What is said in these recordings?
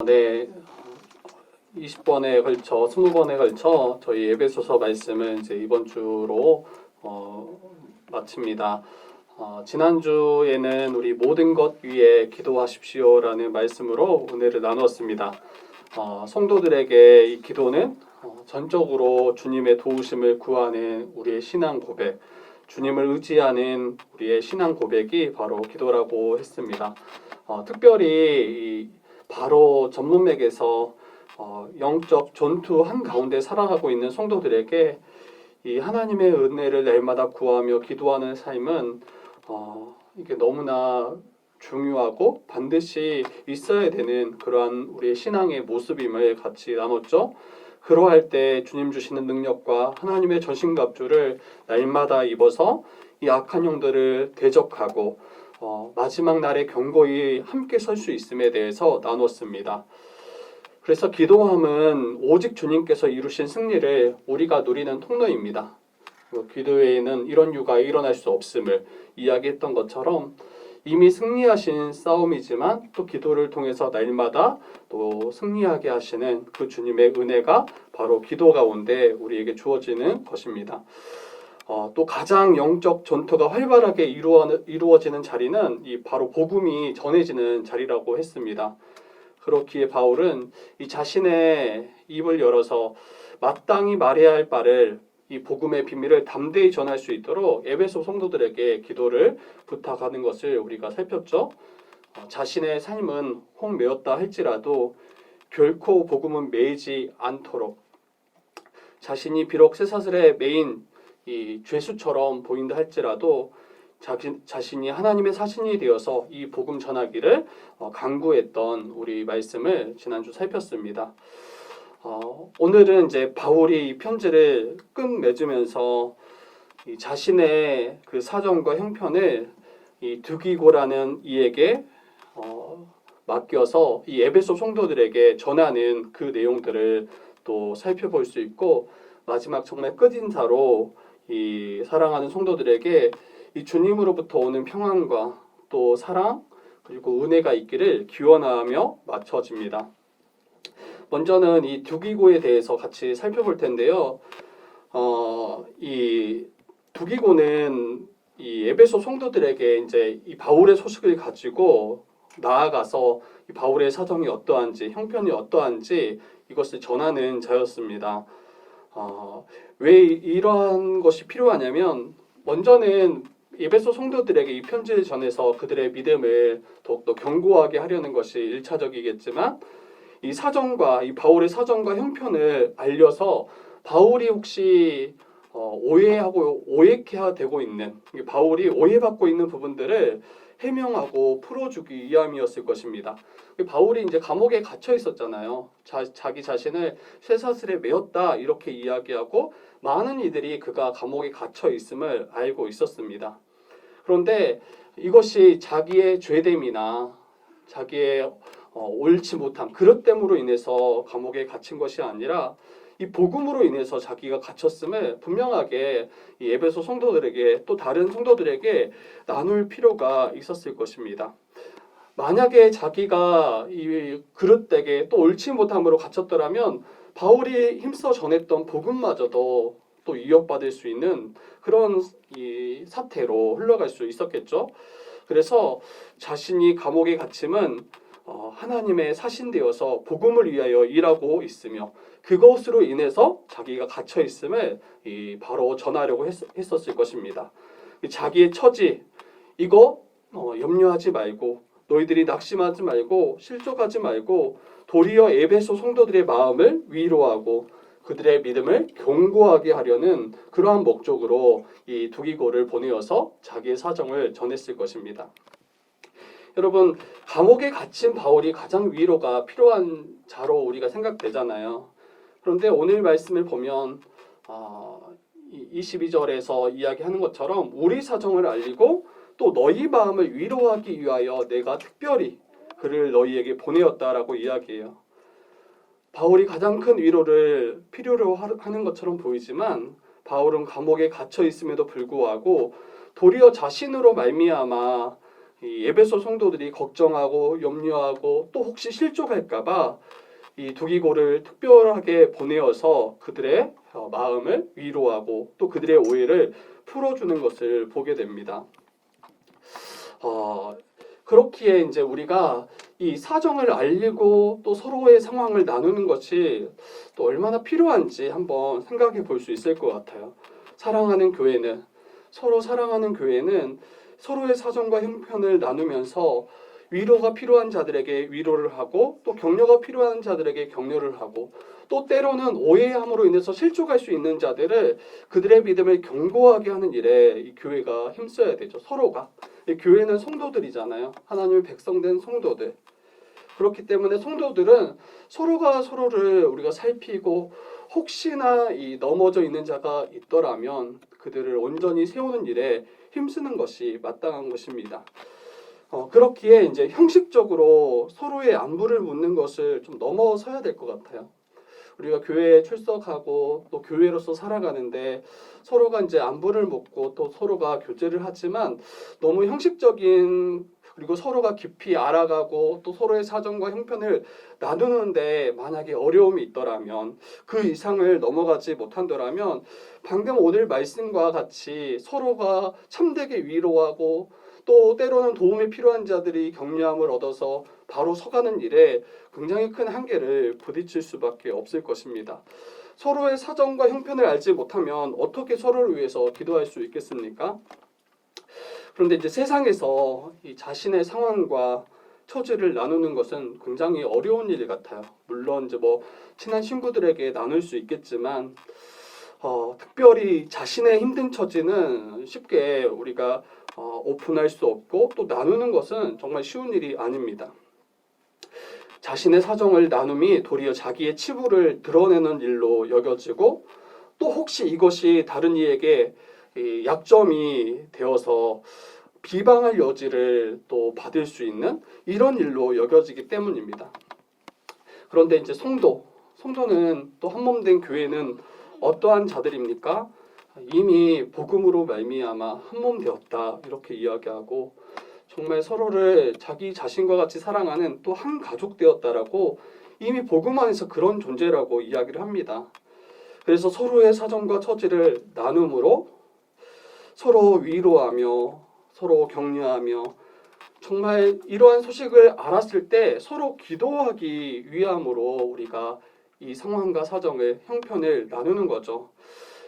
네, 20번에 걸쳐 20번에 걸쳐 저희 에베소서 말씀을 이제 이번 주로 마칩니다. 지난주에는 우리 모든 것 위에 기도하십시오라는 말씀으로 은혜를 나누었습니다. 성도들에게 이 기도는 전적으로 주님의 도우심을 구하는 우리의 신앙 고백, 주님을 의지하는 우리의 신앙 고백이 바로 기도라고 했습니다. 특별히 바로 전문맥에서 영적 전투 한가운데 살아가고 있는 성도들에게 이 하나님의 은혜를 날마다 구하며 기도하는 삶은 이게 너무나 중요하고 반드시 있어야 되는 그러한 우리의 신앙의 모습임을 같이 나눴죠. 그러할 때 주님 주시는 능력과 하나님의 전신갑주를 날마다 입어서 이 악한 영들을 대적하고 마지막 날에 견고히 함께 설 수 있음에 대해서 나눴습니다. 그래서 기도함은 오직 주님께서 이루신 승리를 우리가 누리는 통로입니다. 기도 외에는 이런 유가 일어날 수 없음을 이야기했던 것처럼 이미 승리하신 싸움이지만 또 기도를 통해서 날마다 또 승리하게 하시는 그 주님의 은혜가 바로 기도 가운데 우리에게 주어지는 것입니다. 또 가장 영적 전투가 활발하게 이루어지는 자리는 이 바로 복음이 전해지는 자리라고 했습니다. 그렇기에 바울은 이 자신의 입을 열어서 마땅히 말해야 할 바를 이 복음의 비밀을 담대히 전할 수 있도록 에베소 성도들에게 기도를 부탁하는 것을 우리가 살폈죠. 자신의 삶은 혹 메었다 할지라도 결코 복음은 메이지 않도록, 자신이 비록 쇠사슬에 메인 이 죄수처럼 보인다 할지라도 자신이 하나님의 사신이 되어서 이 복음 전하기를 간구했던 우리 말씀을 지난주 살폈습니다. 오늘은 이제 바울이 이 편지를 끝맺으면서 이 자신의 그 사정과 형편을 이 두기고라는 이에게 맡겨서 이 에베소 성도들에게 전하는 그 내용들을 또 살펴볼 수 있고, 마지막 정말 끝인사로 이 사랑하는 성도들에게 이 주님으로부터 오는 평안과 또 사랑 그리고 은혜가 있기를 기원하며 마쳐집니다. 먼저는 이 두기고에 대해서 같이 살펴볼 텐데요. 이 두기고는 이 에베소 성도들에게 이제 이 바울의 소식을 가지고 나아가서 이 바울의 사정이 어떠한지, 형편이 어떠한지 이것을 전하는 자였습니다. 왜 이러한 것이 필요하냐면, 먼저는 에베소 성도들에게 이 편지를 전해서 그들의 믿음을 더욱더 견고하게 하려는 것이 1차적이겠지만, 이 사정과 이 바울의 사정과 형편을 알려서 바울이 혹시 오해하고 오해케 되고 있는, 바울이 오해받고 있는 부분들을 해명하고 풀어주기 위함이었을 것입니다. 바울이 이제 감옥에 갇혀 있었잖아요. 자기 자신을 쇠사슬에 메었다 이렇게 이야기하고 많은 이들이 그가 감옥에 갇혀 있음을 알고 있었습니다. 그런데 이것이 자기의 죄됨이나 자기의 옳지 못함, 그것 때문으로 인해서 감옥에 갇힌 것이 아니라 이 복음으로 인해서 자기가 갇혔음을 분명하게 이 에베소 성도들에게 또 다른 성도들에게 나눌 필요가 있었을 것입니다. 만약에 자기가 이 그릇되게 또 옳지 못함으로 갇혔더라면 바울이 힘써 전했던 복음마저도 또 위협받을 수 있는 그런 이 사태로 흘러갈 수 있었겠죠. 그래서 자신이 감옥에 갇힘은 하나님의 사신되어서 복음을 위하여 일하고 있으며 그것으로 인해서 자기가 갇혀 있음을 바로 전하려고 했었을 것입니다. 자기의 처지 이거 염려하지 말고, 너희들이 낙심하지 말고 실족하지 말고 도리어 에베소 성도들의 마음을 위로하고 그들의 믿음을 견고하게 하려는 그러한 목적으로 이 두기고를 보내어서 자기의 사정을 전했을 것입니다. 여러분, 감옥에 갇힌 바울이 가장 위로가 필요한 자로 우리가 생각되잖아요. 그런데 오늘 말씀을 보면 22절에서 이야기하는 것처럼 우리 사정을 알리고 또 너희 마음을 위로하기 위하여 내가 특별히 그를 너희에게 보내었다라고 이야기해요. 바울이 가장 큰 위로를 필요로 하는 것처럼 보이지만 바울은 감옥에 갇혀 있음에도 불구하고 도리어 자신으로 말미암아 이 에베소 성도들이 걱정하고 염려하고 또 혹시 실족할까봐 이 두기고를 특별하게 보내어서 그들의 마음을 위로하고 또 그들의 오해를 풀어주는 것을 보게 됩니다. 그렇기에 이제 우리가 이 사정을 알리고 또 서로의 상황을 나누는 것이 또 얼마나 필요한지 한번 생각해 볼 수 있을 것 같아요. 서로 사랑하는 교회는 서로의 사정과 형편을 나누면서 위로가 필요한 자들에게 위로를 하고 또 격려가 필요한 자들에게 격려를 하고 또 때로는 오해함으로 인해서 실족할 수 있는 자들을 그들의 믿음을 견고하게 하는 일에 이 교회가 힘써야 되죠. 서로가. 이 교회는 성도들이잖아요. 하나님의 백성된 성도들. 그렇기 때문에 성도들은 서로가 서로를 우리가 살피고 혹시나 이 넘어져 있는 자가 있더라면 그들을 온전히 세우는 일에 힘쓰는 것이 마땅한 것입니다. 그렇기에 이제 형식적으로 서로의 안부를 묻는 것을 좀 넘어서야 될 것 같아요. 우리가 교회에 출석하고 또 교회로서 살아가는데 서로가 이제 안부를 묻고 또 서로가 교제를 하지만 너무 형식적인 그리고 서로가 깊이 알아가고 또 서로의 사정과 형편을 나누는데 만약에 어려움이 있더라면 그 이상을 넘어가지 못한다면 방금 오늘 말씀과 같이 서로가 참되게 위로하고 또 때로는 도움이 필요한 자들이 격려함을 얻어서 바로 서가는 일에 굉장히 큰 한계를 부딪힐 수밖에 없을 것입니다. 서로의 사정과 형편을 알지 못하면 어떻게 서로를 위해서 기도할 수 있겠습니까? 그런데 이제 세상에서 이 자신의 상황과 처지를 나누는 것은 굉장히 어려운 일 같아요. 물론 이제 뭐 친한 친구들에게 나눌 수 있겠지만 특별히 자신의 힘든 처지는 쉽게 우리가 오픈할 수 없고 또 나누는 것은 정말 쉬운 일이 아닙니다. 자신의 사정을 나눔이 도리어 자기의 치부를 드러내는 일로 여겨지고 또 혹시 이것이 다른 이에게 약점이 되어서 비방할 여지를 또 받을 수 있는 이런 일로 여겨지기 때문입니다. 그런데 이제 성도는 또 한몸된 교회는 어떠한 자들입니까? 이미 복음으로 말미암아 한몸 되었다 이렇게 이야기하고 정말 서로를 자기 자신과 같이 사랑하는 또 한 가족 되었다라고 이미 복음 안에서 그런 존재라고 이야기를 합니다. 그래서 서로의 사정과 처지를 나눔으로 서로 위로하며 서로 격려하며 정말 이러한 소식을 알았을 때 서로 기도하기 위함으로 우리가 이 상황과 사정을 형편을 나누는 거죠.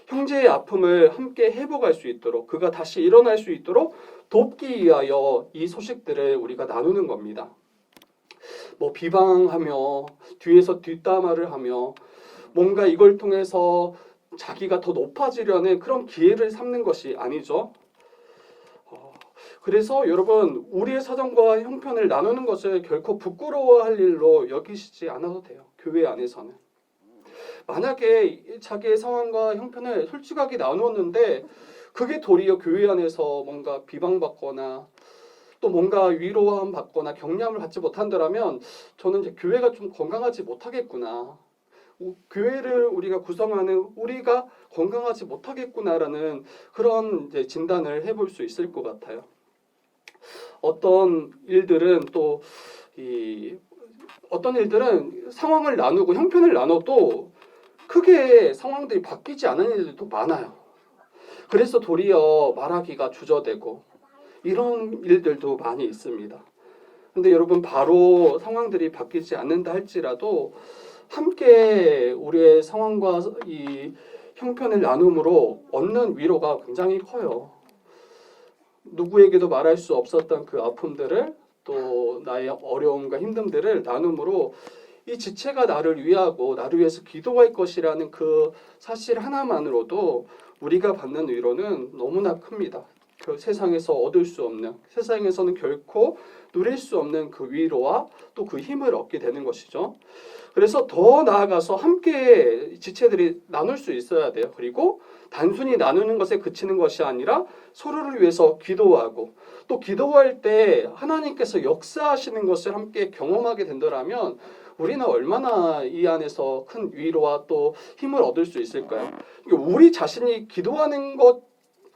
형제의 아픔을 함께 회복할 수 있도록 그가 다시 일어날 수 있도록 돕기 위하여 이 소식들을 우리가 나누는 겁니다. 뭐 비방하며 뒤에서 뒷담화를 하며 뭔가 이걸 통해서 자기가 더 높아지려는 그런 기회를 삼는 것이 아니죠. 그래서 여러분 우리의 사정과 형편을 나누는 것을 결코 부끄러워할 일로 여기시지 않아도 돼요. 교회 안에서는. 만약에 자기의 상황과 형편을 솔직하게 나누었는데 그게 도리어 교회 안에서 뭔가 비방받거나 또 뭔가 위로함 받거나 격려함을 받지 못한다면 저는 이제 교회가 좀 건강하지 못하겠구나. 교회를 우리가 구성하는 우리가 건강하지 못하겠구나라는 그런 이제 진단을 해볼 수 있을 것 같아요. 어떤 일들은 상황을 나누고 형편을 나눠도 크게 상황들이 바뀌지 않은 일들도 많아요. 그래서 도리어 말하기가 주저되고 이런 일들도 많이 있습니다. 근데 여러분 바로 상황들이 바뀌지 않는다 할지라도 함께 우리의 상황과 이 형편을 나눔으로 얻는 위로가 굉장히 커요. 누구에게도 말할 수 없었던 그 아픔들을 또 나의 어려움과 힘듦들을 나눔으로 이 지체가 나를 위하고 나를 위해서 기도할 것이라는 그 사실 하나만으로도 우리가 받는 위로는 너무나 큽니다. 그 세상에서 얻을 수 없는, 세상에서는 결코 누릴 수 없는 그 위로와 또 그 힘을 얻게 되는 것이죠. 그래서 더 나아가서 함께 지체들이 나눌 수 있어야 돼요. 그리고 단순히 나누는 것에 그치는 것이 아니라 서로를 위해서 기도하고 또 기도할 때 하나님께서 역사하시는 것을 함께 경험하게 된다면 우리는 얼마나 이 안에서 큰 위로와 또 힘을 얻을 수 있을까요? 우리 자신이 기도하는 것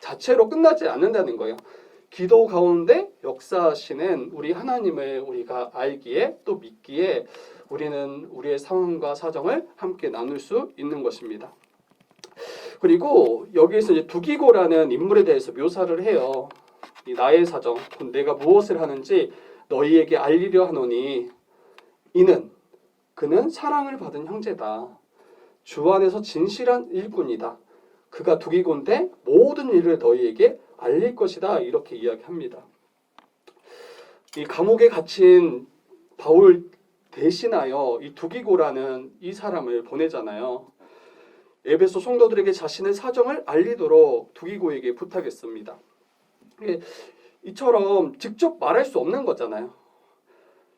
자체로 끝나지 않는다는 거예요. 기도 가운데 역사하시는 우리 하나님을 우리가 알기에 또 믿기에 우리는 우리의 상황과 사정을 함께 나눌 수 있는 것입니다. 그리고 여기에서 이제 두기고라는 인물에 대해서 묘사를 해요. 이 나의 사정, 내가 무엇을 하는지 너희에게 알리려 하노니 그는 사랑을 받은 형제다. 주 안에서 진실한 일꾼이다. 그가 두기고인데 모든 일을 너희에게 알릴 것이다. 이렇게 이야기합니다. 이 감옥에 갇힌 바울 대신하여 이 두기고라는 이 사람을 보내잖아요. 에베소 성도들에게 자신의 사정을 알리도록 두기고에게 부탁했습니다. 이처럼 직접 말할 수 없는 거잖아요.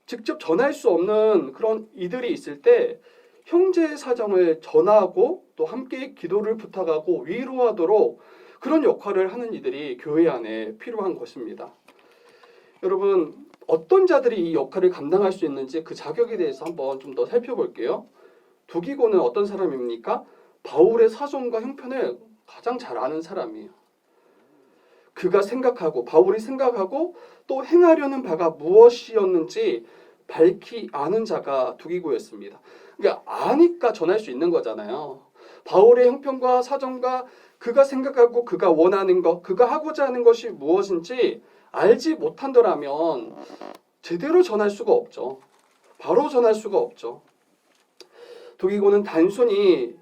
직접 전할 수 없는 그런 이들이 있을 때 형제의 사정을 전하고 또 함께 기도를 부탁하고 위로하도록 그런 역할을 하는 이들이 교회 안에 필요한 것입니다. 여러분, 어떤 자들이 이 역할을 감당할 수 있는지 그 자격에 대해서 한번 좀 더 살펴볼게요. 두기고는 어떤 사람입니까? 바울의 사정과 형편을 가장 잘 아는 사람이에요. 바울이 생각하고 또 행하려는 바가 무엇이었는지 밝히 아는 자가 두기고였습니다. 그러니까 아니까 전할 수 있는 거잖아요. 바울의 형편과 사정과 그가 생각하고 그가 원하는 것, 그가 하고자 하는 것이 무엇인지 알지 못한다면 제대로 전할 수가 없죠. 바로 전할 수가 없죠. 두기고는 단순히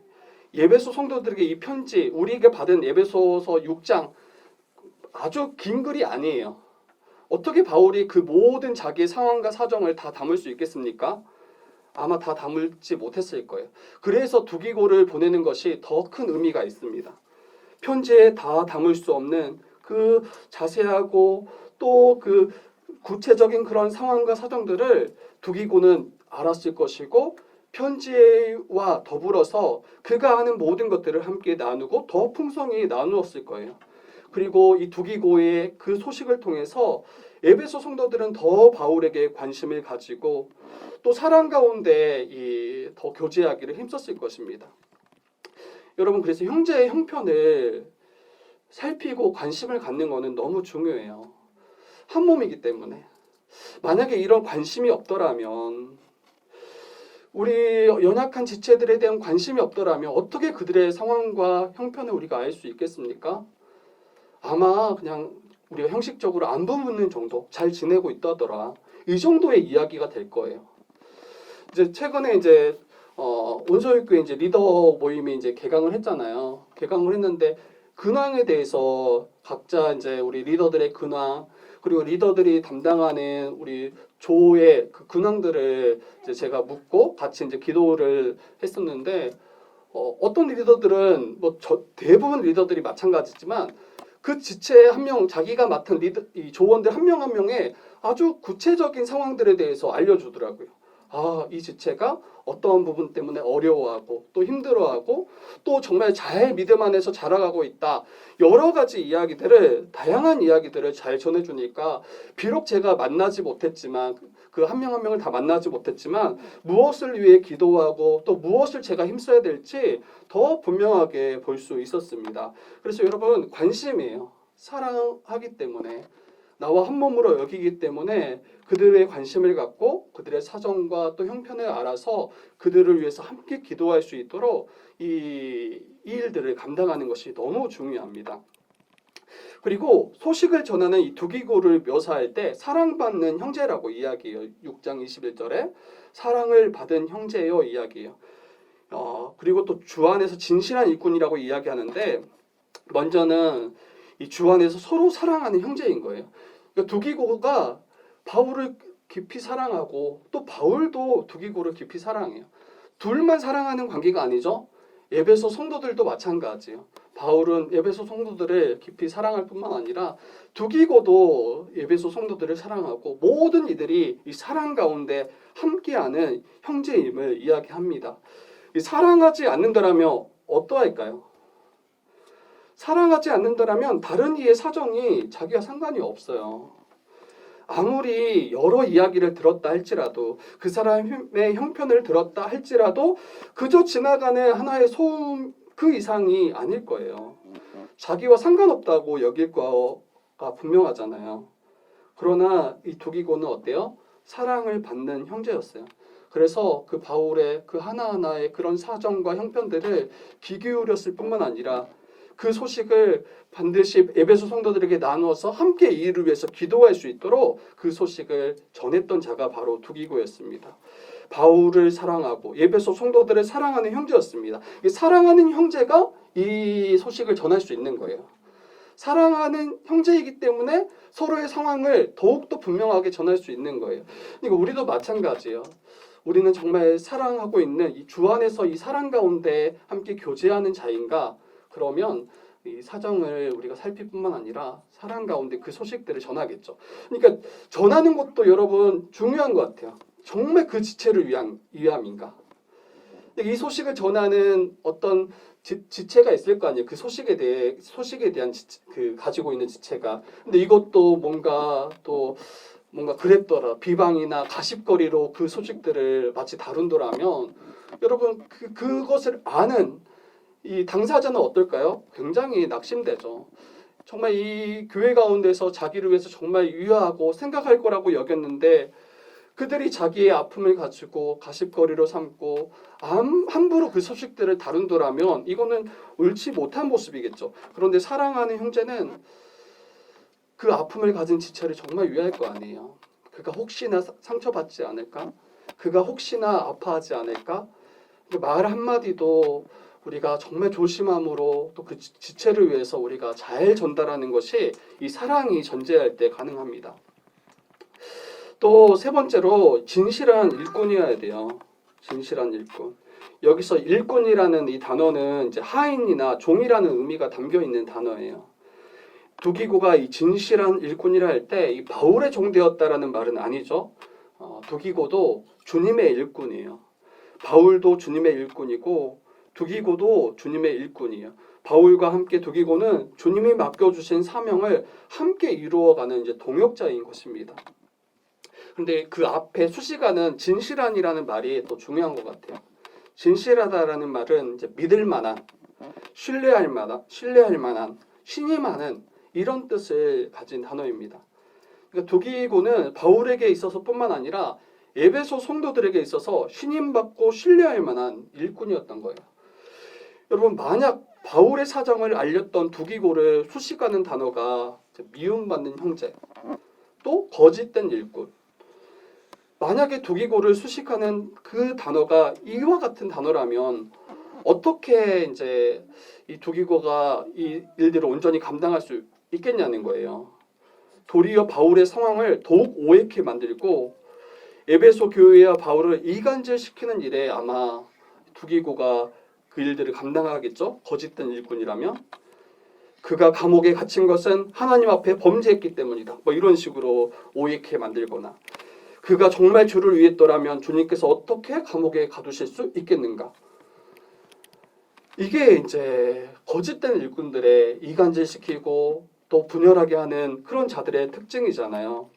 에베소 성도들에게 이 편지, 우리에게 받은 에베소서 6장 아주 긴 글이 아니에요. 어떻게 바울이 그 모든 자기의 상황과 사정을 다 담을 수 있겠습니까? 아마 다 담을지 못했을 거예요. 그래서 두기고를 보내는 것이 더 큰 의미가 있습니다. 편지에 다 담을 수 없는 그 자세하고 또 그 구체적인 그런 상황과 사정들을 두기고는 알았을 것이고 편지와 더불어서 그가 하는 모든 것들을 함께 나누고 더 풍성히 나누었을 거예요. 그리고 이 두기고의 그 소식을 통해서 에베소 성도들은 더 바울에게 관심을 가지고 또 사랑 가운데 더 교제하기를 힘썼을 것입니다. 여러분, 그래서 형제의 형편을 살피고 관심을 갖는 것은 너무 중요해요. 한 몸이기 때문에. 만약에 이런 관심이 없더라면, 우리 연약한 지체들에 대한 관심이 없더라면 어떻게 그들의 상황과 형편을 우리가 알 수 있겠습니까? 아마 그냥 우리가 형식적으로 안부 묻는 정도, 잘 지내고 있다더라, 이 정도의 이야기가 될 거예요. 이제 최근에 온소일교회 리더 모임이 개강을 했잖아요. 개강을 했는데 근황에 대해서 각자 우리 리더들의 근황, 그리고 리더들이 담당하는 우리 조의 그 근황들을 제가 묻고 같이 기도를 했었는데 어떤 리더들은 대부분 리더들이 마찬가지지만 그 지체 한 명, 자기가 맡은 이 조원들 한 명 한 명의 아주 구체적인 상황들에 대해서 알려주더라고요. 이 지체가 어떠한 부분 때문에 어려워하고 또 힘들어하고 또 정말 잘 믿음 안에서 자라가고 있다. 여러 가지 이야기들을, 다양한 이야기들을 잘 전해주니까 비록 제가 만나지 못했지만, 그 한 명 한 명을 다 만나지 못했지만 무엇을 위해 기도하고 또 무엇을 제가 힘써야 될지 더 분명하게 볼 수 있었습니다. 그래서 여러분, 관심이에요. 사랑하기 때문에, 나와 한 몸으로 여기기 때문에 그들의 관심을 갖고 그들의 사정과 또 형편을 알아서 그들을 위해서 함께 기도할 수 있도록 이 일들을 감당하는 것이 너무 중요합니다. 그리고 소식을 전하는 이 두기고를 묘사할 때 사랑받는 형제라고 이야기해요. 6장 21절에 사랑을 받은 형제요 이야기해요. 그리고 또 주 안에서 진실한 일꾼이라고 이야기하는데, 먼저는 이 주 안에서 서로 사랑하는 형제인 거예요. 그러니까 두기고가 바울을 깊이 사랑하고 또 바울도 두기고를 깊이 사랑해요. 둘만 사랑하는 관계가 아니죠. 에베소 성도들도 마찬가지예요. 바울은 에베소 성도들을 깊이 사랑할 뿐만 아니라 두기고도 에베소 성도들을 사랑하고 모든 이들이 이 사랑 가운데 함께하는 형제임을 이야기합니다. 사랑하지 않는다라면 어떠할까요? 사랑하지 않는다라면 다른 이의 사정이 자기와 상관이 없어요. 아무리 여러 이야기를 들었다 할지라도, 그 사람의 형편을 들었다 할지라도 그저 지나가는 하나의 소음 그 이상이 아닐 거예요. 자기와 상관없다고 여길 분명하잖아요. 그러나 이 두기고는 어때요? 사랑을 받는 형제였어요. 그래서 그 바울의 그 하나하나의 그런 사정과 형편들을 귀 기울였을 뿐만 아니라 그 소식을 반드시 에베소 성도들에게 나누어서 함께 이 일을 위해서 기도할 수 있도록 그 소식을 전했던 자가 바로 두기고였습니다. 바울을 사랑하고 에베소 성도들을 사랑하는 형제였습니다. 이 사랑하는 형제가 이 소식을 전할 수 있는 거예요. 사랑하는 형제이기 때문에 서로의 상황을 더욱더 분명하게 전할 수 있는 거예요. 그러니까 우리도 마찬가지예요. 우리는 정말 사랑하고 있는 이 주 안에서 이 사랑 가운데 함께 교제하는 자인가? 그러면 이 사정을 우리가 살필 뿐만 아니라 사랑 가운데 그 소식들을 전하겠죠. 그러니까 전하는 것도 여러분 중요한 것 같아요. 정말 그 지체를 위함인가? 이 소식을 전하는 어떤 지체가 있을 거 아니에요. 그 소식에 대한 그 가지고 있는 지체가. 근데 이것도 뭔가 그랬더라. 비방이나 가십거리로 그 소식들을 마치 다룬더라면 여러분 그것을 아는 이 당사자는 어떨까요? 굉장히 낙심되죠. 정말 이 교회 가운데서 자기를 위해서 정말 유효하고 생각할 거라고 여겼는데 그들이 자기의 아픔을 가지고 가십거리로 삼고 함부로 그 소식들을 다룬더라면 이거는 옳지 못한 모습이겠죠. 그런데 사랑하는 형제는 그 아픔을 가진 지체를 정말 위할 거 아니에요. 그가 혹시나 상처받지 않을까? 그가 혹시나 아파하지 않을까? 말 한마디도 우리가 정말 조심함으로 또 그 지체를 위해서 우리가 잘 전달하는 것이 이 사랑이 전제할 때 가능합니다. 또 세 번째로 진실한 일꾼이어야 돼요. 진실한 일꾼. 여기서 일꾼이라는 이 단어는 이제 하인이나 종이라는 의미가 담겨 있는 단어예요. 두기고가 이 진실한 일꾼이라 할 때 이 바울의 종되었다라는 말은 아니죠. 두기고도 주님의 일꾼이에요. 바울도 주님의 일꾼이고 두기고도 주님의 일꾼이에요. 바울과 함께 두기고는 주님이 맡겨주신 사명을 함께 이루어가는 이제 동역자인 것입니다. 그런데 그 앞에 수식하는 진실한이라는 말이 또 중요한 것 같아요. 진실하다라는 말은 이제 믿을 만한, 신뢰할 만한, 신임하는 이런 뜻을 가진 단어입니다. 그러니까 두기고는 바울에게 있어서뿐만 아니라 에베소 성도들에게 있어서 신임받고 신뢰할 만한 일꾼이었던 거예요. 여러분 만약 바울의 사정을 알렸던 두기고를 수식하는 단어가 미움받는 형제, 또 거짓된 일꾼. 만약에 두기고를 수식하는 그 단어가 이와 같은 단어라면 어떻게 이제 이 두기고가 이 일들을 온전히 감당할 수 있겠냐는 거예요. 도리어 바울의 상황을 더욱 오해케 만들고 에베소 교회와 바울을 이간질시키는 일에 아마 두기고가 그 일들을 감당하겠죠. 거짓된 일꾼이라면 그가 감옥에 갇힌 것은 하나님 앞에 범죄했기 때문이다. 뭐 이런 식으로 오해케 만들거나 그가 정말 주를 위했더라면 주님께서 어떻게 감옥에 가두실 수 있겠는가? 이게 이제 거짓된 일꾼들의 이간질시키고 또 분열하게 하는 그런 자들의 특징이잖아요.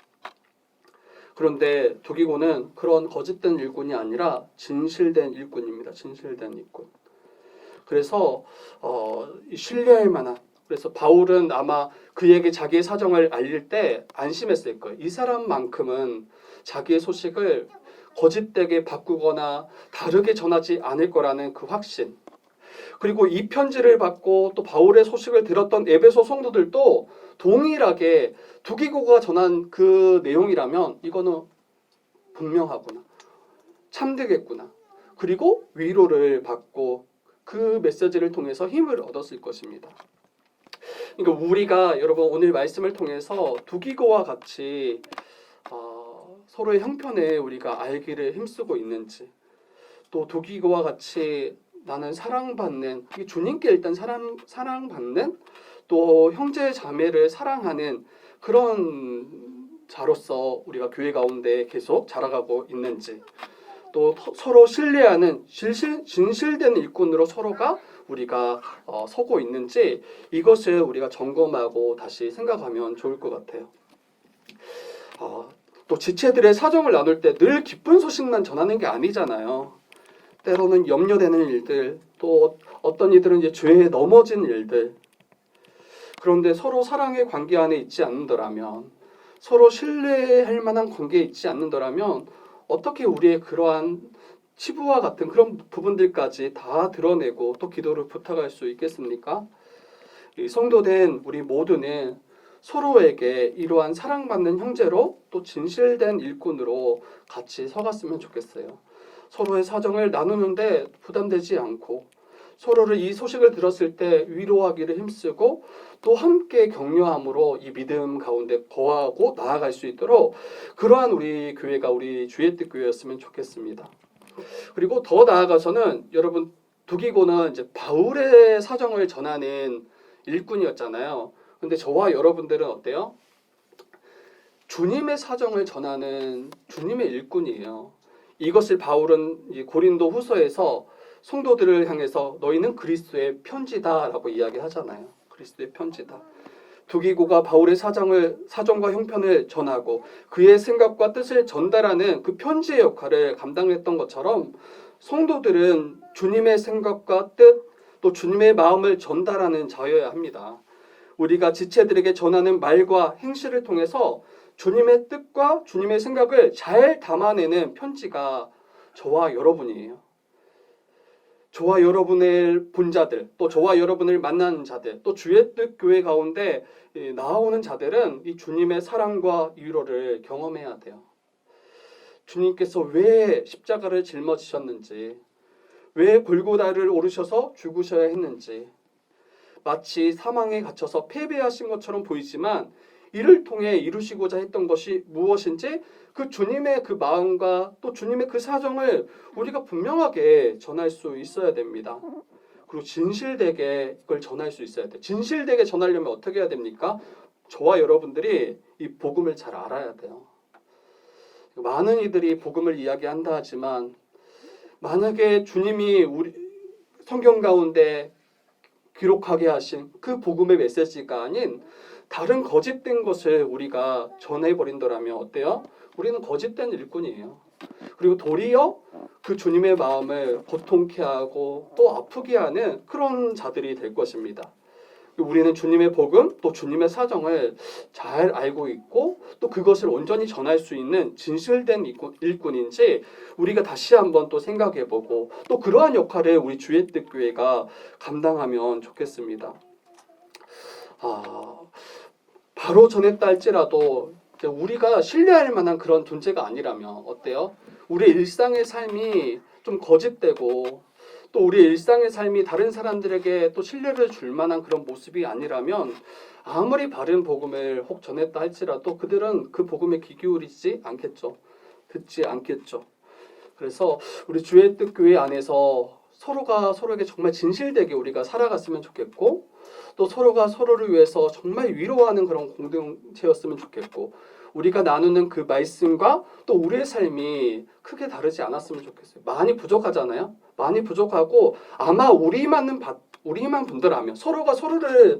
그런데 두기고는 그런 거짓된 일꾼이 아니라 진실된 일꾼입니다. 진실된 일꾼. 그래서 신뢰할 만한. 그래서 바울은 아마 그에게 자기의 사정을 알릴 때 안심했을 거예요. 이 사람만큼은 자기의 소식을 거짓되게 바꾸거나 다르게 전하지 않을 거라는 그 확신. 그리고 이 편지를 받고 또 바울의 소식을 들었던 에베소 성도들도 동일하게 두기고가 전한 그 내용이라면 이거는 분명하구나. 참되겠구나. 그리고 위로를 받고 그 메시지를 통해서 힘을 얻었을 것입니다. 그러니까 우리가 여러분 오늘 말씀을 통해서 두기고와 같이 서로의 형편에 우리가 알기를 힘쓰고 있는지 또 두기고와 같이 나는 사랑받는 주님께 일단 사랑받는 또 형제 자매를 사랑하는 그런 자로서 우리가 교회 가운데 계속 자라가고 있는지 또 서로 신뢰하는 진실된 일꾼으로 서로가 우리가 서고 있는지 이것을 우리가 점검하고 다시 생각하면 좋을 것 같아요. 또 지체들의 사정을 나눌 때 늘 기쁜 소식만 전하는 게 아니잖아요. 때로는 염려되는 일들, 또 어떤 이들은 이제 죄에 넘어진 일들. 그런데 서로 사랑의 관계 안에 있지 않는다면, 서로 신뢰할 만한 관계에 있지 않는다면 어떻게 우리의 그러한 치부와 같은 그런 부분들까지 다 드러내고 또 기도를 부탁할 수 있겠습니까? 이 성도된 우리 모두는 서로에게 이러한 사랑받는 형제로 또 진실된 일꾼으로 같이 서갔으면 좋겠어요. 서로의 사정을 나누는데 부담되지 않고, 서로를 이 소식을 들었을 때 위로하기를 힘쓰고 또 함께 격려함으로 이 믿음 가운데 거하고 나아갈 수 있도록, 그러한 우리 교회가 우리 주의 뜻 교회였으면 좋겠습니다. 그리고 더 나아가서는 여러분, 두기고는 이제 바울의 사정을 전하는 일꾼이었잖아요. 근데 저와 여러분들은 어때요? 주님의 사정을 전하는 주님의 일꾼이에요. 이것을 바울은 고린도 후서에서 성도들을 향해서 너희는 그리스도의 편지다라고 이야기하잖아요. 그리스도의 편지다. 두기고가 바울의 사정과 형편을 전하고 그의 생각과 뜻을 전달하는 그 편지의 역할을 감당했던 것처럼, 성도들은 주님의 생각과 뜻, 또 주님의 마음을 전달하는 자여야 합니다. 우리가 지체들에게 전하는 말과 행실을 통해서 주님의 뜻과 주님의 생각을 잘 담아내는 편지가 저와 여러분이에요. 저와 여러분을 본 자들, 또 저와 여러분을 만나는 자들, 또 주의 뜻 교회 가운데 나오는 자들은 이 주님의 사랑과 위로를 경험해야 돼요. 주님께서 왜 십자가를 짊어지셨는지, 왜 골고다를 오르셔서 죽으셔야 했는지, 마치 사망에 갇혀서 패배하신 것처럼 보이지만 이를 통해 이루시고자 했던 것이 무엇인지, 그 주님의 그 마음과 또 주님의 그 사정을 우리가 분명하게 전할 수 있어야 됩니다. 그리고 진실되게 그걸 전할 수 있어야 돼요. 진실되게 전하려면 어떻게 해야 됩니까? 저와 여러분들이 이 복음을 잘 알아야 돼요. 많은 이들이 복음을 이야기한다 하지만, 만약에 주님이 우리 성경 가운데 기록하게 하신 그 복음의 메시지가 아닌 다른 거짓된 것을 우리가 전해버린다면 어때요? 우리는 거짓된 일꾼이에요. 그리고 도리어 그 주님의 마음을 고통케 하고 또 아프게 하는 그런 자들이 될 것입니다. 우리는 주님의 복음, 또 주님의 사정을 잘 알고 있고 또 그것을 온전히 전할 수 있는 진실된 일꾼인지 우리가 다시 한번 또 생각해보고, 또 그러한 역할을 우리 주의 뜻 교회가 감당하면 좋겠습니다. 바로 전했다 할지라도 우리가 신뢰할 만한 그런 존재가 아니라면 어때요? 우리의 일상의 삶이 좀 거짓되고 또 우리의 일상의 삶이 다른 사람들에게 또 신뢰를 줄 만한 그런 모습이 아니라면, 아무리 바른 복음을 혹 전했다 할지라도 그들은 그 복음에 귀 기울이지 않겠죠. 듣지 않겠죠. 그래서 우리 주의 뜻 교회 안에서 서로가 서로에게 정말 진실되게 우리가 살아갔으면 좋겠고, 또 서로가 서로를 위해서 정말 위로하는 그런 공동체였으면 좋겠고, 우리가 나누는 그 말씀과 또 우리의 삶이 크게 다르지 않았으면 좋겠어요. 많이 부족하잖아요. 많이 부족하고 아마 우리만 본다라면, 서로가 서로를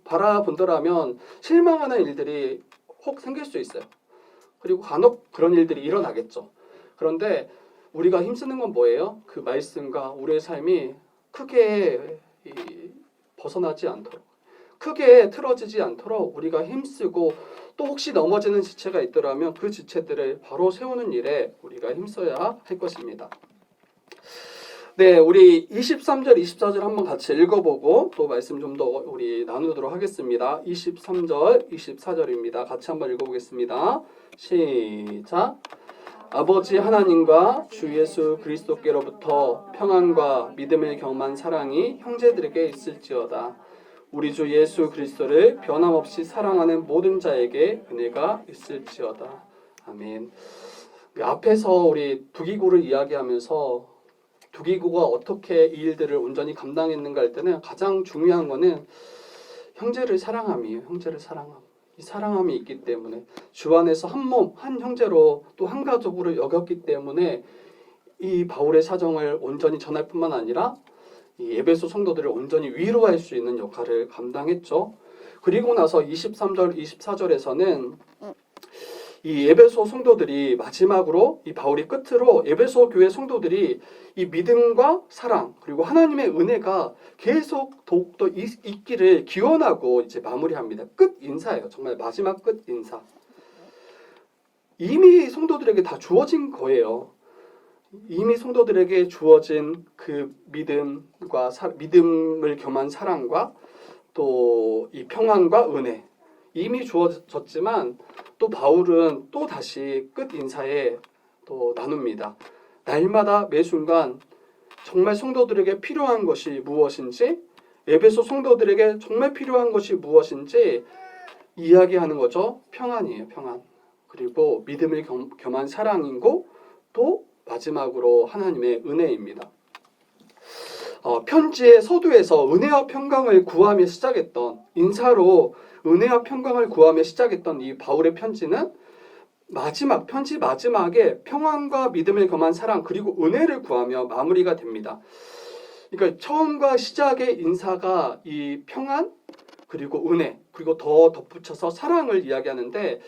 바라본다라면 실망하는 일들이 혹 생길 수 있어요. 그리고 간혹 그런 일들이 일어나겠죠. 그런데 우리가 힘쓰는 건 뭐예요? 그 말씀과 우리의 삶이 크게 벗어나지 않도록, 크게 틀어지지 않도록 우리가 힘쓰고, 또 혹시 넘어지는 지체가 있더라면 그 지체들을 바로 세우는 일에 우리가 힘써야 할 것입니다. 네, 우리 23절, 24절 한번 같이 읽어보고 또 말씀 좀 더 우리 나누도록 하겠습니다. 23절, 24절입니다. 같이 한번 읽어보겠습니다. 시작. 아버지 하나님과 주 예수 그리스도께로부터 평안과 믿음을 경험한 사랑이 형제들에게 있을지어다. 우리 주 예수 그리스도를 변함없이 사랑하는 모든 자에게 은혜가 있을지어다. 아멘. 앞에서 우리 두기고를 이야기하면서 두기고가 어떻게 이 일들을 온전히 감당했는가 할 때는 가장 중요한 거는 형제를 사랑함이에요. 형제를 사랑함. 이 사랑함이 있기 때문에, 주 안에서 한 몸, 한 형제로 또 한 가족으로 여겼기 때문에 이 바울의 사정을 온전히 전할 뿐만 아니라 이 에베소 성도들을 온전히 위로할 수 있는 역할을 감당했죠. 그리고 나서 23절, 24절에서는 이 에베소 성도들이 마지막으로 이 바울이 끝으로 에베소 교회 성도들이 이 믿음과 사랑 그리고 하나님의 은혜가 계속 더욱더 있기를 기원하고 이제 마무리합니다. 끝 인사예요. 정말 마지막 끝 인사. 이미 성도들에게 다 주어진 거예요. 이미 성도들에게 주어진 그 믿음을 겸한 사랑과 또 이 평안과 은혜 이미 주어졌지만 또 바울은 또 다시 끝 인사에 또 나눕니다. 날마다 매 순간 정말 성도들에게 필요한 것이 무엇인지 에베소 성도들에게 정말 필요한 것이 무엇인지 이야기하는 거죠. 평안이에요. 평안. 그리고 믿음을 겸한 사랑이고 또 마지막으로 하나님의 은혜입니다. 편지의 서두에서 은혜와 평강을 구하며 시작했던 인사로 은혜와 평강을 구하며 시작했던 이 바울의 편지는 편지 마지막에 평안과 믿음을 겸한 사랑 그리고 은혜를 구하며 마무리가 됩니다. 그러니까 처음과 시작의 인사가 이 평안 그리고 은혜 그리고 더 덧붙여서 사랑을 이야기하는데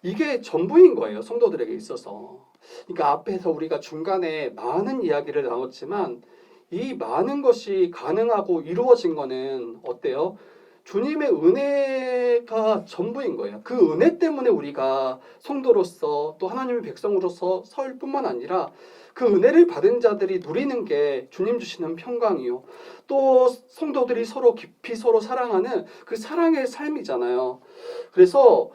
이게 전부인 거예요. 성도들에게 있어서. 그러니까 앞에서 우리가 중간에 많은 이야기를 나눴지만 이 많은 것이 가능하고 이루어진 거는 어때요? 주님의 은혜가 전부인 거예요. 그 은혜 때문에 우리가 성도로서 또 하나님의 백성으로서 설 뿐만 아니라 그 은혜를 받은 자들이 누리는 게 주님 주시는 평강이요. 또 성도들이 서로 깊이 서로 사랑하는 그 사랑의 삶이잖아요. 그래서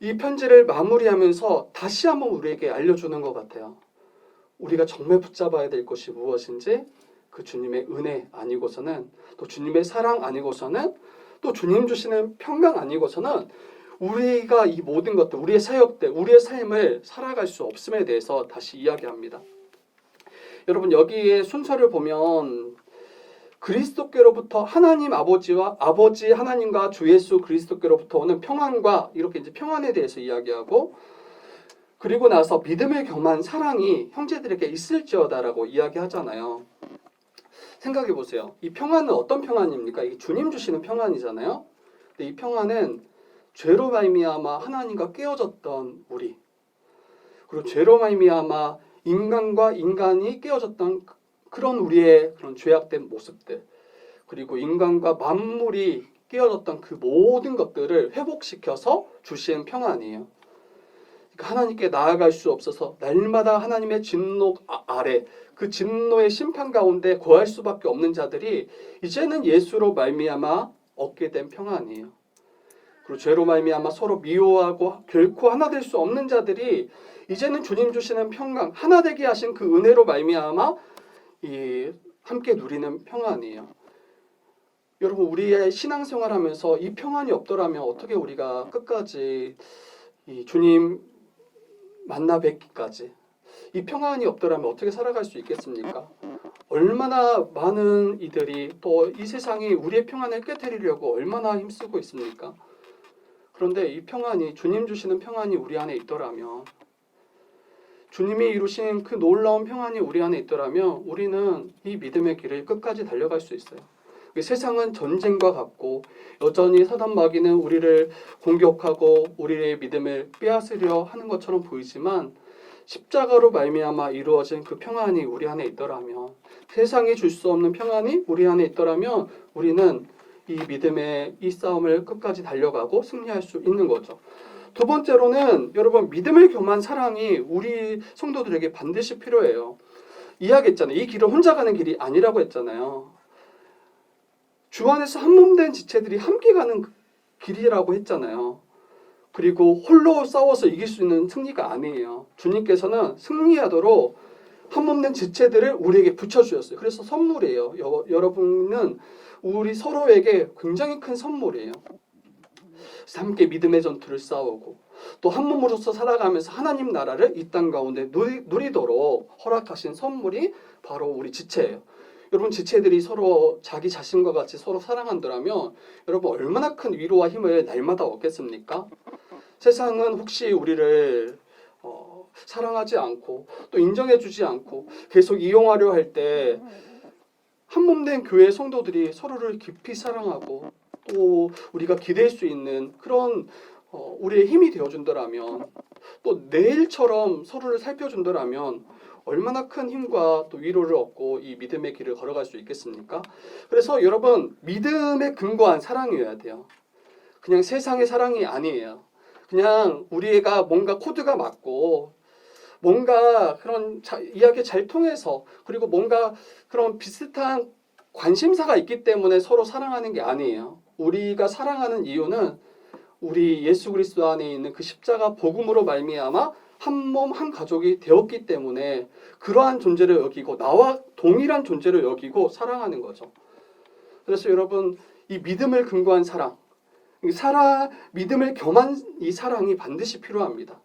이 편지를 마무리하면서 다시 한번 우리에게 알려주는 것 같아요. 우리가 정말 붙잡아야 될 것이 무엇인지 그 주님의 은혜 아니고서는 또 주님의 사랑 아니고서는 또 주님 주시는 평강 아니고서는 우리가 이 모든 것들 우리의 사역들 우리의 삶을 살아갈 수 없음에 대해서 다시 이야기합니다. 여러분 여기에 순서를 보면 그리스도께로부터 하나님 아버지 하나님과 주 예수 그리스도께로부터 오는 평안과 이렇게 이제 평안에 대해서 이야기하고 그리고 나서 믿음을 겸한 사랑이 형제들에게 있을지어다라고 이야기하잖아요. 생각해 보세요. 이 평안은 어떤 평안입니까? 이게 주님 주시는 평안이잖아요. 근데 이 평안은 죄로 말미암아 하나님과 깨어졌던 우리 그리고 죄로 말미암아 인간과 인간이 깨어졌던 그런 우리의 그런 죄악된 모습들 그리고 인간과 만물이 깨어졌던 그 모든 것들을 회복시켜서 주신 평안이에요. 그러니까 하나님께 나아갈 수 없어서 날마다 하나님의 진노 아래 그 진노의 심판 가운데 거할 수밖에 없는 자들이 이제는 예수로 말미암아 얻게 된 평안이에요. 그리고 죄로 말미암아 서로 미워하고 결코 하나 될 수 없는 자들이 이제는 주님 주시는 평강 하나 되게 하신 그 은혜로 말미암아 이 함께 누리는 평안이에요. 여러분 우리의 신앙생활하면서 이 평안이 없더라면 어떻게 우리가 끝까지 이 주님 만나 뵙기까지 이 평안이 없더라면 어떻게 살아갈 수 있겠습니까? 얼마나 많은 이들이 또 이 세상이 우리의 평안을 깨뜨리려고 얼마나 힘쓰고 있습니까? 그런데 이 평안이 주님 주시는 평안이 우리 안에 있더라면 주님이 이루신 그 놀라운 평안이 우리 안에 있더라면 우리는 이 믿음의 길을 끝까지 달려갈 수 있어요. 세상은 전쟁과 같고 여전히 사단 마귀는 우리를 공격하고 우리의 믿음을 빼앗으려 하는 것처럼 보이지만 십자가로 말미암아 이루어진 그 평안이 우리 안에 있더라면 세상이 줄 수 없는 평안이 우리 안에 있더라면 우리는 이 믿음의 이 싸움을 끝까지 달려가고 승리할 수 있는 거죠. 두 번째로는 여러분 믿음을 겸한 사랑이 우리 성도들에게 반드시 필요해요. 이야기했잖아요. 이 길은 혼자 가는 길이 아니라고 했잖아요. 주 안에서 한 몸 된 지체들이 함께 가는 길이라고 했잖아요. 그리고 홀로 싸워서 이길 수 있는 승리가 아니에요. 주님께서는 승리하도록 한 몸 된 지체들을 우리에게 붙여주셨어요. 그래서 선물이에요. 여러분은 우리 서로에게 굉장히 큰 선물이에요. 함께 믿음의 전투를 싸우고 또 한 몸으로서 살아가면서 하나님 나라를 이 땅 가운데 누리도록 허락하신 선물이 바로 우리 지체예요. 여러분 지체들이 서로 자기 자신과 같이 서로 사랑한다면 여러분 얼마나 큰 위로와 힘을 날마다 얻겠습니까? 세상은 혹시 우리를 사랑하지 않고 또 인정해주지 않고 계속 이용하려 할 때 한 몸 된 교회 성도들이 서로를 깊이 사랑하고 또 우리가 기댈 수 있는 그런 우리의 힘이 되어준다라면, 또 내일처럼 서로를 살펴준다라면 얼마나 큰 힘과 또 위로를 얻고 이 믿음의 길을 걸어갈 수 있겠습니까? 그래서 여러분, 믿음에 근거한 사랑이어야 돼요. 그냥 세상의 사랑이 아니에요. 그냥 우리가 뭔가 코드가 맞고 뭔가 그런 이야기 잘 통해서, 그리고 뭔가 그런 비슷한 관심사가 있기 때문에 서로 사랑하는 게 아니에요. 우리가 사랑하는 이유는 우리 예수 그리스도 안에 있는 그 십자가 복음으로 말미암아 한 몸 한 가족이 되었기 때문에 그러한 존재를 여기고 나와 동일한 존재를 여기고 사랑하는 거죠. 그래서 여러분, 이 믿음을 근거한 사랑, 믿음을 겸한 이 사랑이 반드시 필요합니다.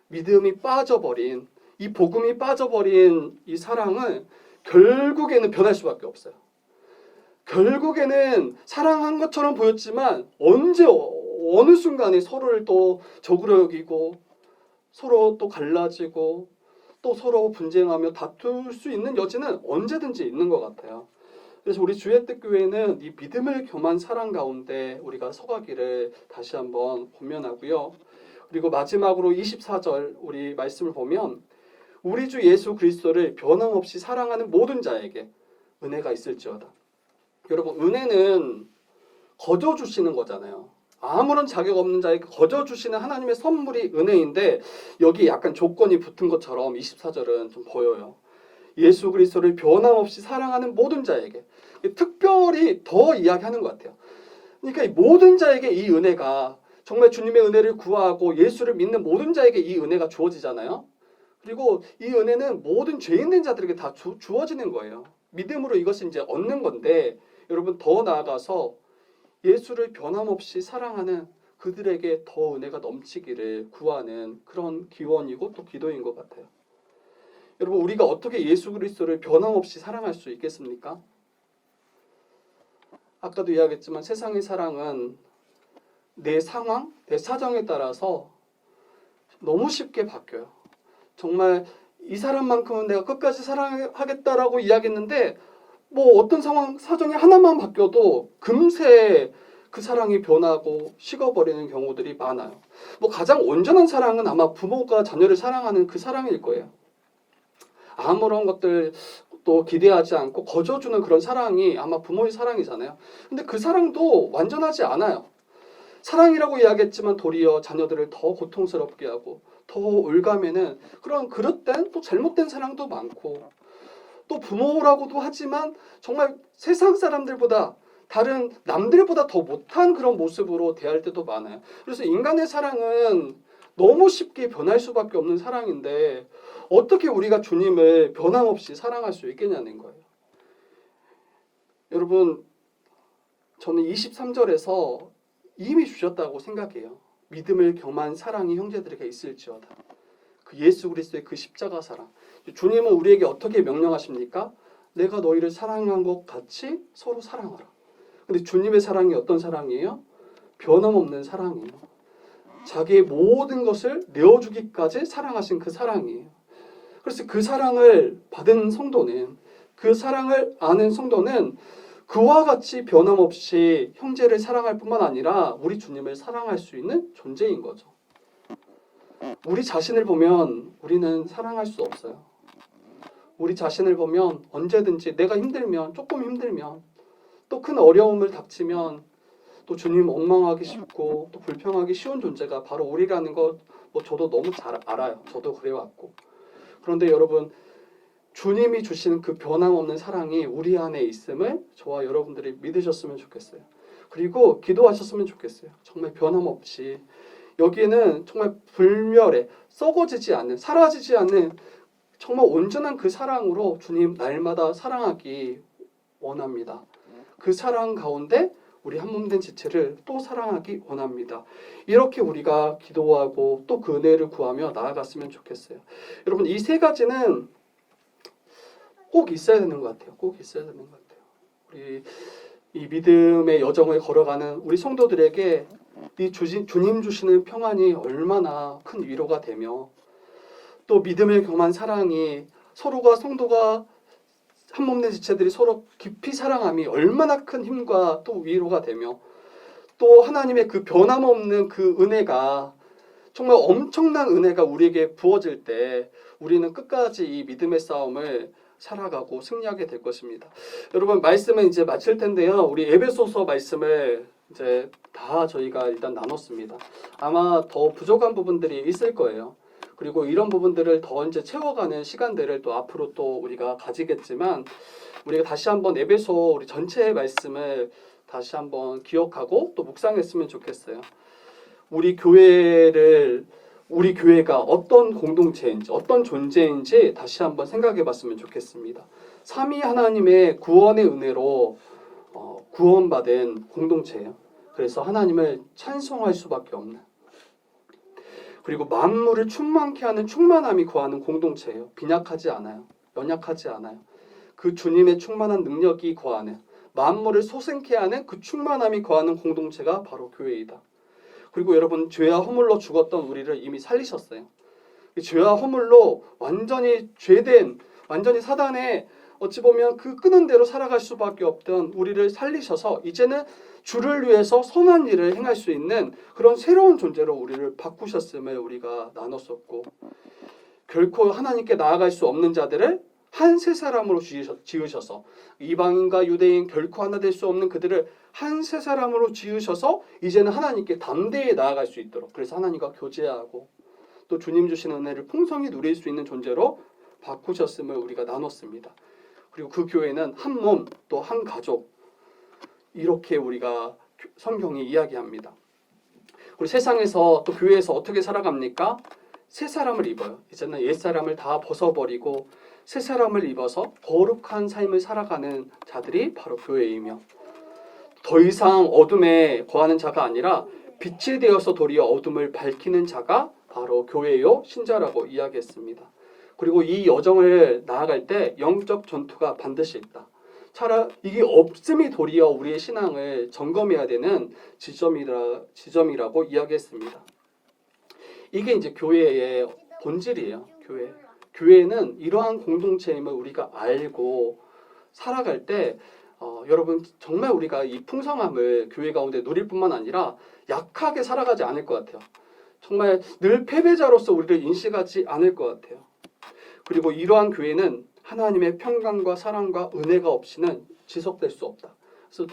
믿음이 빠져버린, 이 복음이 빠져버린 이 사랑은 결국에는 변할 수밖에 없어요. 결국에는 사랑한 것처럼 보였지만 언제 어느 순간에 서로를 또 적으로 여기고 서로 또 갈라지고 또 서로 분쟁하며 다툴 수 있는 여지는 언제든지 있는 것 같아요. 그래서 우리 주의 뜻 교회는 이 믿음을 겸한 사랑 가운데 우리가 서가기를 다시 한번 권면하고요. 그리고 마지막으로 24절 우리 말씀을 보면, 우리 주 예수 그리스도를 변함없이 사랑하는 모든 자에게 은혜가 있을지어다. 여러분, 은혜는 거저 주시는 거잖아요. 아무런 자격 없는 자에게 거저 주시는 하나님의 선물이 은혜인데, 여기 약간 조건이 붙은 것처럼 24절은 좀 보여요. 예수 그리스도를 변함없이 사랑하는 모든 자에게, 특별히 더 이야기하는 것 같아요. 그러니까 이 모든 자에게 이 은혜가, 정말 주님의 은혜를 구하고 예수를 믿는 모든 자에게 이 은혜가 주어지잖아요. 그리고 이 은혜는 모든 죄 있는 자들에게 다 주어지는 거예요. 믿음으로 이것을 이제 얻는 건데, 여러분, 더 나아가서 예수를 변함없이 사랑하는 그들에게 더 은혜가 넘치기를 구하는 그런 기원이고 또 기도인 것 같아요. 여러분, 우리가 어떻게 예수 그리스도를 변함없이 사랑할 수 있겠습니까? 아까도 이야기했지만 세상의 사랑은 내 상황, 내 사정에 따라서 너무 쉽게 바뀌어요. 정말 이 사람만큼은 내가 끝까지 사랑하겠다라고 이야기했는데, 뭐 어떤 상황, 사정이 하나만 바뀌어도 금세 그 사랑이 변하고 식어버리는 경우들이 많아요. 뭐 가장 온전한 사랑은 아마 부모가 자녀를 사랑하는 그 사랑일 거예요. 아무런 것들 또 기대하지 않고 거저주는 그런 사랑이 아마 부모의 사랑이잖아요. 근데 그 사랑도 완전하지 않아요. 사랑이라고 이야기했지만 도리어 자녀들을 더 고통스럽게 하고 더 올가매는 그런 그릇된 또 잘못된 사랑도 많고, 또 부모라고도 하지만 정말 세상 사람들보다, 다른 남들보다 더 못한 그런 모습으로 대할 때도 많아요. 그래서 인간의 사랑은 너무 쉽게 변할 수밖에 없는 사랑인데 어떻게 우리가 주님을 변함없이 사랑할 수 있겠냐는 거예요. 여러분, 저는 23절에서 이미 주셨다고 생각해요. 믿음을 겸한 사랑이 형제들에게 있을지어다. 그 예수 그리스도의 그 십자가 사랑. 주님은 우리에게 어떻게 명령하십니까? 내가 너희를 사랑한 것 같이 서로 사랑하라. 근데 주님의 사랑이 어떤 사랑이에요? 변함없는 사랑이에요. 자기의 모든 것을 내어주기까지 사랑하신 그 사랑이에요. 그래서 그 사랑을 받은 성도는, 그 사랑을 아는 성도는 그와 같이 변함없이 형제를 사랑할 뿐만 아니라 우리 주님을 사랑할 수 있는 존재인 거죠. 우리 자신을 보면 우리는 사랑할 수 없어요. 우리 자신을 보면 언제든지 내가 힘들면, 조금 힘들면, 또 큰 어려움을 닥치면 또 주님 엉망하기 쉽고 또 불평하기 쉬운 존재가 바로 우리라는 것, 뭐 저도 너무 잘 알아요. 저도 그래왔고. 그런데 여러분, 주님이 주시는 그 변함없는 사랑이 우리 안에 있음을 저와 여러분들이 믿으셨으면 좋겠어요. 그리고 기도하셨으면 좋겠어요. 정말 변함없이, 여기에는 정말 불멸의, 썩어지지 않는, 사라지지 않는 정말 온전한 그 사랑으로 주님 날마다 사랑하기 원합니다. 그 사랑 가운데 우리 한 몸 된 지체를 또 사랑하기 원합니다. 이렇게 우리가 기도하고 또 그 은혜를 구하며 나아갔으면 좋겠어요. 여러분, 이 세 가지는 꼭 있어야 되는 것 같아요. 꼭 있어야 되는 것 같아요. 우리 이 믿음의 여정을 걸어가는 우리 성도들에게 이 주님 주시는 평안이 얼마나 큰 위로가 되며, 또 믿음을 겸한 사랑이 서로가, 성도가 한 몸 된 지체들이 서로 깊이 사랑함이 얼마나 큰 힘과 또 위로가 되며, 또 하나님의 그 변함없는 그 은혜가 정말 엄청난 은혜가 우리에게 부어질 때 우리는 끝까지 이 믿음의 싸움을 살아가고 승리하게 될 것입니다. 여러분 말씀은 이제 마칠 텐데요. 우리 에베소서 말씀을 이제 다 저희가 일단 나눴습니다. 아마 더 부족한 부분들이 있을 거예요. 그리고 이런 부분들을 더 이제 채워가는 시간들을 또 앞으로 또 우리가 가지겠지만 우리가 다시 한번 에베소 우리 전체의 말씀을 다시 한번 기억하고 또 묵상했으면 좋겠어요. 우리 교회가 어떤 공동체인지 어떤 존재인지 다시 한번 생각해 봤으면 좋겠습니다. 삼위 하나님의 구원의 은혜로 구원받은 공동체예요. 그래서 하나님을 찬송할 수밖에 없는, 그리고 만물을 충만케 하는 충만함이 구하는 공동체예요. 빈약하지 않아요. 연약하지 않아요. 그 주님의 충만한 능력이 구하는, 만물을 소생케 하는 그 충만함이 구하는 공동체가 바로 교회이다. 그리고 여러분 죄와 허물로 죽었던 우리를 이미 살리셨어요. 죄와 허물로 완전히 완전히 사단의 어찌 보면 그 끄는 대로 살아갈 수밖에 없던 우리를 살리셔서 이제는 주를 위해서 선한 일을 행할 수 있는 그런 새로운 존재로 우리를 바꾸셨음을 우리가 나눴었고, 결코 하나님께 나아갈 수 없는 자들을 한 세 사람으로 지으셔서 이방인과 유대인 결코 하나 될 수 없는 그들을 한 세 사람으로 지으셔서 이제는 하나님께 담대히 나아갈 수 있도록, 그래서 하나님과 교제하고 또 주님 주신 은혜를 풍성히 누릴 수 있는 존재로 바꾸셨음을 우리가 나눴습니다. 그리고 그 교회는 한 몸 또 한 가족, 이렇게 우리가 성경이 이야기합니다. 우리 세상에서 또 교회에서 어떻게 살아갑니까? 새 사람을 입어요. 이제는 옛 사람을 다 벗어버리고 새 사람을 입어서 거룩한 삶을 살아가는 자들이 바로 교회이며, 더 이상 어둠에 거하는 자가 아니라 빛이 되어서 도리어 어둠을 밝히는 자가 바로 교회요 신자라고 이야기했습니다. 그리고 이 여정을 나아갈 때 영적 전투가 반드시 있다. 차라리 이게 없음이 도리어 우리의 신앙을 점검해야 되는 지점이라고 이야기했습니다. 이게 이제 교회의 본질이에요. 교회는 이러한 공동체임을 우리가 알고 살아갈 때 여러분 정말 우리가 이 풍성함을 교회 가운데 누릴 뿐만 아니라 약하게 살아가지 않을 것 같아요. 정말 늘 패배자로서 우리를 인식하지 않을 것 같아요. 그리고 이러한 교회는 하나님의 평강과 사랑과 은혜가 없이는 지속될 수 없다. 그래서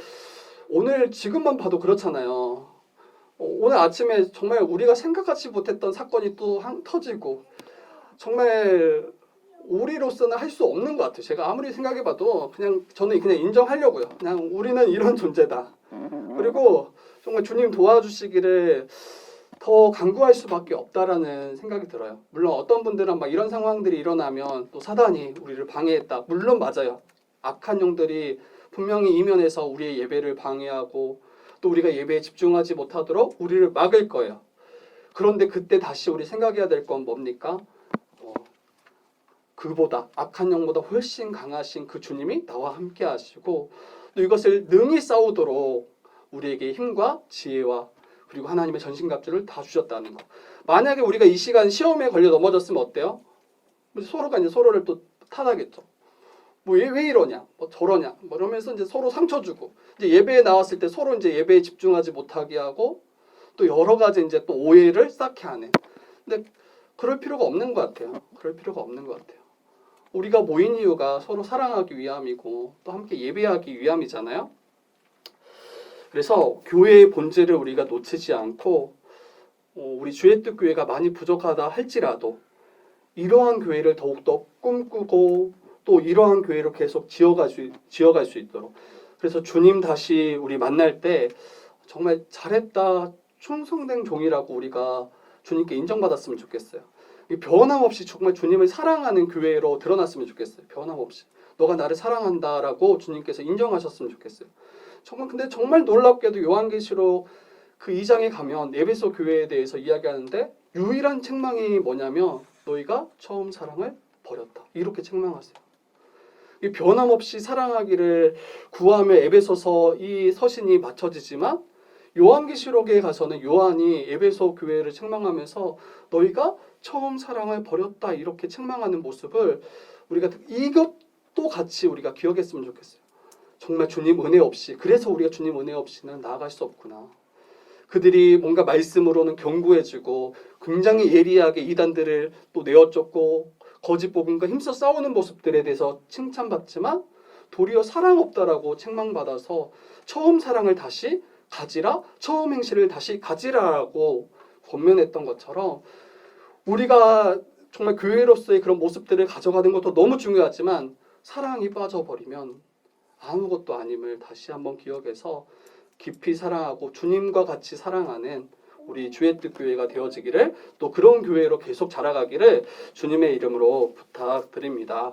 오늘 지금만 봐도 그렇잖아요. 오늘 아침에 정말 우리가 생각하지 못했던 사건이 또 터지고, 정말 우리로서는 할 수 없는 것 같아요. 제가 아무리 생각해봐도 저는 그냥 인정하려고요. 그냥 우리는 이런 존재다. 그리고 정말 주님 도와주시기를 더 간구할 수밖에 없다라는 생각이 들어요. 물론 어떤 분들은 막 이런 상황들이 일어나면 또 사단이 우리를 방해했다. 물론 맞아요. 악한 영들이 분명히 이면에서 우리의 예배를 방해하고 또 우리가 예배에 집중하지 못하도록 우리를 막을 거예요. 그런데 그때 다시 우리 생각해야 될 건 뭡니까? 그보다 악한 영보다 훨씬 강하신 그 주님이 나와 함께 하시고 또 이것을 능히 싸우도록 우리에게 힘과 지혜와 그리고 하나님의 전신갑주를 다 주셨다는 거. 만약에 우리가 이 시간 시험에 걸려 넘어졌으면 어때요? 서로가 이제 서로를 또 탓하겠죠. 뭐 얘 왜 이러냐, 뭐 저러냐, 뭐 이러면서 이제 서로 상처 주고, 이제 예배에 나왔을 때 서로 이제 예배에 집중하지 못하게 하고 또 여러 가지 이제 또 오해를 쌓게 하네. 근데 그럴 필요가 없는 것 같아요. 그럴 필요가 없는 것 같아요. 우리가 모인 이유가 서로 사랑하기 위함이고 또 함께 예배하기 위함이잖아요. 그래서 교회의 본질을 우리가 놓치지 않고 우리 주의 뜻 교회가 많이 부족하다 할지라도 이러한 교회를 더욱더 꿈꾸고 또 이러한 교회로 계속 지어갈 수 있도록, 그래서 주님 다시 우리 만날 때 정말 잘했다, 충성된 종이라고 우리가 주님께 인정받았으면 좋겠어요. 변함없이 정말 주님을 사랑하는 교회로 드러났으면 좋겠어요. 변함없이 너가 나를 사랑한다라고 주님께서 인정하셨으면 좋겠어요. 근데 정말 놀랍게도 요한계시록 그 2장에 가면 에베소 교회에 대해서 이야기하는데 유일한 책망이 뭐냐면 너희가 처음 사랑을 버렸다, 이렇게 책망하세요. 이 변함없이 사랑하기를 구하며 에베소서 이 서신이 맞춰지지만 요한계시록에 가서는 요한이 에베소 교회를 책망하면서 너희가 처음 사랑을 버렸다, 이렇게 책망하는 모습을 우리가 이것도 같이 우리가 기억했으면 좋겠어요. 정말 주님 은혜 없이, 그래서 우리가 주님 은혜 없이는 나아갈 수 없구나. 그들이 뭔가 말씀으로는 견고해지고 굉장히 예리하게 이단들을 또 내어쫓고 거짓 복음과 힘써 싸우는 모습들에 대해서 칭찬받지만 도리어 사랑 없다라고 책망받아서 처음 사랑을 다시 가지라, 처음 행실을 다시 가지라라고 권면했던 것처럼 우리가 정말 교회로서의 그런 모습들을 가져가는 것도 너무 중요하지만 사랑이 빠져버리면 아무것도 아님을 다시 한번 기억해서 깊이 사랑하고 주님과 같이 사랑하는 우리 주의 뜻 교회가 되어지기를, 또 그런 교회로 계속 자라가기를 주님의 이름으로 부탁드립니다.